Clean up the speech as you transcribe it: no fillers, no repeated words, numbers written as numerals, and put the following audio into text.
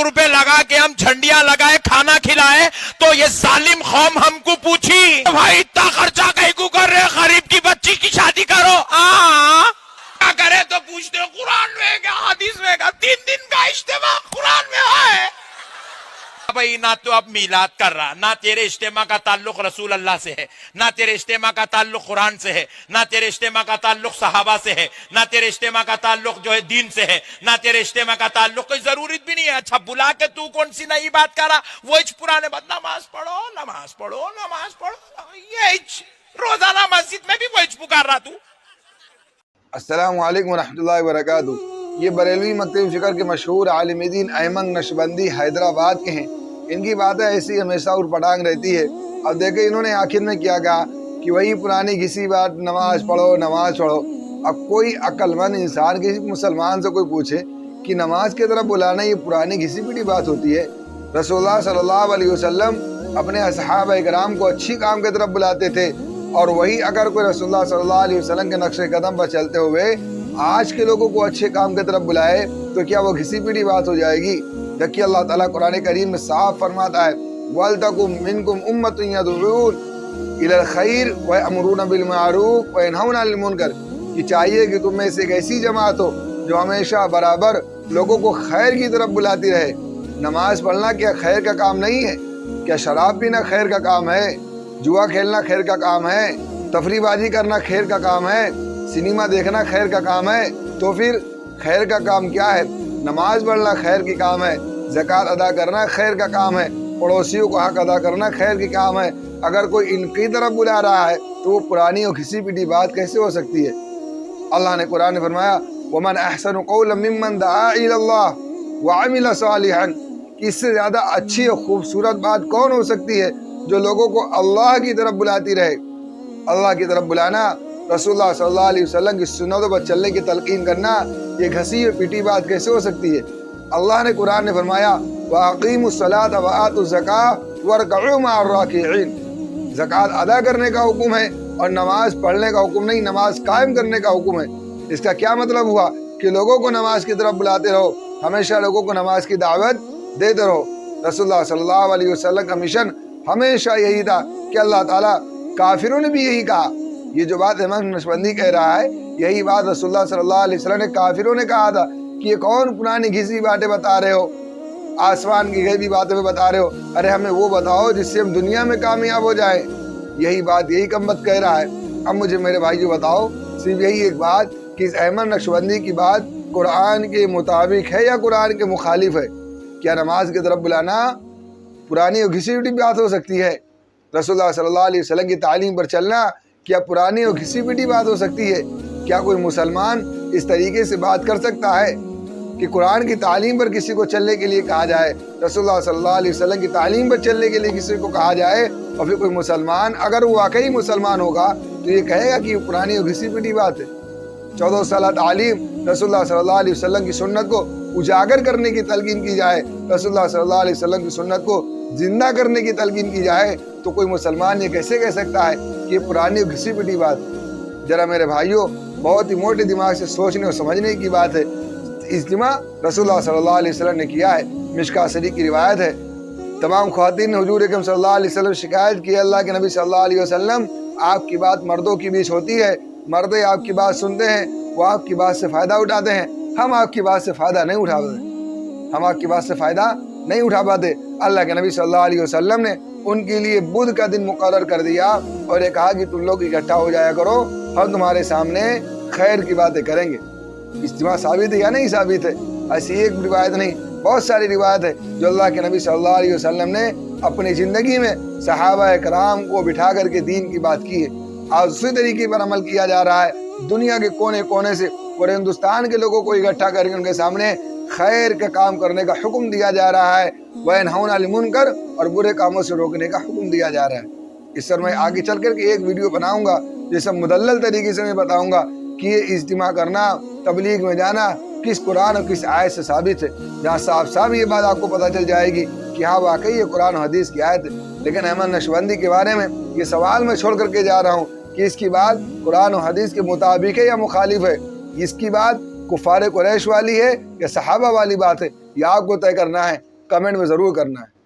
रुपए लगा के हम झंडियां लगाए, खाना खिलाए, तो ये जालिम कौम हमको पूछी भाई इतना खर्चा कहीं को कर रहे, गरीब की बच्ची की शादी करो। क्या करे तो पूछते हो कुरान में है क्या, हदीस में है क्या? 3 दिन का इज्तिमा कुरान में है भाई। ना तो अब मीलाद कर रहा, ना तेरे इज्तिमा का ताल्लुक रसूल अल्लाह से है, ना तेरे इज्तिमा का ताल्लुक कुरान से है, ना तेरे इज्तिमा का ताल्लुक सहाबा से है, ना तेरे इज्तिमा का ताल्लुक जो है दीन से है, ना तेरे इज्तिमा का ताल्लुक कोई जरूरत भी नहीं है। अच्छा बुला के तू कौन सी नई बात कर रहा, वो पुराने बात, नमाज पढ़ो नमाज पढ़ो नमाज पढ़ो, ये रोजाना मस्जिद में भी वो पुकार रहा तू। अस्सलामु अलैकुम रहमतुल्लाहि व बरकातुहू। ये बरेलवी मकतब फ़िक्र के मशहूर आलिम दीन अहमद नक्शबंदी हैदराबाद के हैं। इनकी बातें ऐसी हमेशा उरपटांग रहती है। अब देखें इन्होंने आखिर में क्या कहा कि वही पुरानी घिसी बात, नमाज पढ़ो नमाज पढ़ो। अब कोई अक्लमंद इंसान किसी मुसलमान से कोई पूछे कि नमाज की तरफ बुलाना ये पुरानी घिसी पिटी बात होती है। रसूलुल्लाह सल्लल्लाहु अलैहि वसल्लम अपने असहाबा इकराम को अच्छी काम की तरफ बुलाते थे, और वही अगर कोई रसूलुल्लाह सल्लल्लाहु अलैहि वसल्लम के नक्शे कदम पर चलते हुए आज के लोगों को अच्छे काम की तरफ बुलाए तो क्या वो घिसी पिटी बात हो जाएगी? देखिए अल्लाह ताला कुरान करीम में साफ फरमाता है, वलतकुम मिनकुम उम्मतुन यदऊन इलल खैर व यअमुरूना बिल मारूफ व यनहौना अनिल मुनकर, कि चाहिए कि तुम में से एक ऐसी जमात हो जो हमेशा बराबर लोगों को खैर की तरफ बुलाती रहे। नमाज पढ़ना क्या खैर का काम नहीं है? क्या शराब पीना खैर का काम है? जुआ खेलना खैर का काम है? तफरीबाजी करना खैर का काम है? सिनेमा देखना खैर का काम है? तो फिर खैर का काम क्या है? नमाज पढ़ना खैर की काम है, ज़कात अदा करना खैर का काम है, पड़ोसियों को हक अदा करना खैर की काम है। अगर कोई इनकी तरफ बुला रहा है तो वो पुरानी और घिसी पिटी बात कैसे हो सकती है? अल्लाह ने कुरान में फरमाया, वमन अहसनु क़ौलन मिम्मन दआ इलल्लाह व अमिल सालिहन, कि इससे ज़्यादा अच्छी और खूबसूरत बात कौन हो सकती है जो लोगों को अल्लाह की तरफ बुलाती रहे। अल्लाह की तरफ बुलाना, रसूलुल्लाह सल्लल्लाहु अलैहि वसल्लम की सुन्नतों पर चलने की तलकीन करना, ये घसी और पिटी बात कैसे हो सकती है? अल्लाह ने कुरान में फरमाया, वअक़ीमुस्सलात व आतुज़्ज़कात वरकऊ मअर राकिईन, ज़कात अदा करने का हुक्म है और नमाज पढ़ने का हुक्म नहीं, नमाज कायम करने का हुक्म है। इसका क्या मतलब हुआ कि लोगों को नमाज की तरफ बुलाते रहो, हमेशा लोगों को नमाज की दावत देते रहो। रसूलुल्लाह सल्लल्लाहु अलैहि वसल्लम का मिशन हमेशा यही था कि अल्लाह ताला, काफिरों ने भी यही कहा। ये जो बात अहमद नक्शबंदी कह रहा है, यही बात रसूलुल्लाह सल्लल्लाहु अलैहि वसल्लम ने काफिरों ने कहा था कि ये कौन पुरानी घिसी बातें बता रहे हो, आसमान की गैबी बातें में बता रहे हो, अरे हमें वो बताओ जिससे हम दुनिया में कामयाब हो जाए। यही बात, यही कमबख्त कह रहा है। अब मुझे मेरे भाइयों बताओ, सिर्फ यही एक बात कि इस अहमद नक्शबंदी की बात कुरान के मुताबिक है या कुरान के मुखालिफ है? क्या नमाज की तरफ बुलाना पुरानी और घिसी पिटी बात हो सकती है? रसूलुल्लाह सल्लल्लाहु अलैहि वसल्लम की तालीम पर चलना क्या पुरानी और घिसी पिटी बात हो सकती है? क्या कोई मुसलमान इस तरीके से बात कर सकता है कि कुरान की तालीम पर किसी को चलने के लिए कहा जाए, रसूलुल्लाह सल्लल्लाहु अलैहि वसल्लम की तालीम पर चलने के लिए किसी को कहा जाए, और फिर कोई मुसलमान अगर वो वाकई मुसलमान होगा तो ये कहेगा कि पुरानी और घिसी पिटी बात है? 14 साल तालीम, रसूलुल्लाह सल्लल्लाहु अलैहि वसल्लम की सुन्नत को उजागर करने की तलकीन की जाए, रसूलुल्लाह सल्लल्लाहु अलैहि वसल्लम की सुन्नत को जिंदा करने की तलकीन की जाए, तो कोई मुसलमान ये कैसे कह सकता है कि ये पुरानी घिसी पिटी बात? जरा मेरे भाइयों, बहुत ही मोटे दिमाग से सोचने और समझने की बात है। इज्तिमा रसूलुल्लाह सल्लल्लाहु अलैहि वसल्लम ने किया है, मिशकात शरीफ की रिवायत है। तमाम ख्वातीन ने हुजूर अकरम सल्लल्लाहु अलैहि वसल्लम शिकायत की, अल्लाह के नबी सल्लल्लाहु अलैहि वसल्लम, आपकी बात मर्दों के बीच होती है, मर्द आपकी बात सुनते हैं, वो आपकी बात से फ़ायदा उठाते हैं, हम आपकी बात से फ़ायदा नहीं उठा पाते, हम आपकी बात से फ़ायदा नहीं उठा पाते। अल्लाह के नबी सल्लल्लाहु अलैहि वसल्लम ने उनके लिए बुध का दिन मुकर्रर कर दिया और ये कहा कि तुम लोग इकट्ठा हो जाया करो, हम तुम्हारे सामने खैर की बातें करेंगे। इज्तिमा साबित है या नहीं साबित है? ऐसी एक रिवायत नहीं, बहुत सारी रिवायत है जो अल्लाह के नबी सल्लल्लाहु अलैहि वसल्लम ने अपनी ज़िंदगी में सहाबा कराम को बिठा करके दीन की बात की है। आज उसी तरीके पर अमल किया जा रहा है। दुनिया के कोने कोने से और हिंदुस्तान के लोगों को इकट्ठा करके उनके सामने खैर का काम करने का हुक्म दिया जा रहा है, व यनहौना अनिल मुनकर, और बुरे कामों से रोकने का हुक्म दिया जा रहा है। इस पर मैं आगे चल करके एक वीडियो बनाऊंगा जिससे मुदल्लल तरीके से मैं बताऊंगा कि ये इज्तिमा करना, तबलीग में जाना किस कुरान और किस आयत से साबित है, जहाँ साफ साफ ये बात आपको पता चल जाएगी कि हाँ वाकई ये कुरान और हदीस की आयत है। लेकिन अहमद नक्शबंदी के बारे में ये सवाल मैं छोड़ करके जा रहा हूँ कि इसकी बात कुरान और हदीस के मुताबिक है या मुखालिफ है, इसकी बात कुफारे कुरैश वाली है या सहाबा वाली बात है, यह आपको तय करना है। کمنٹ میں ضرور کرنا ہے.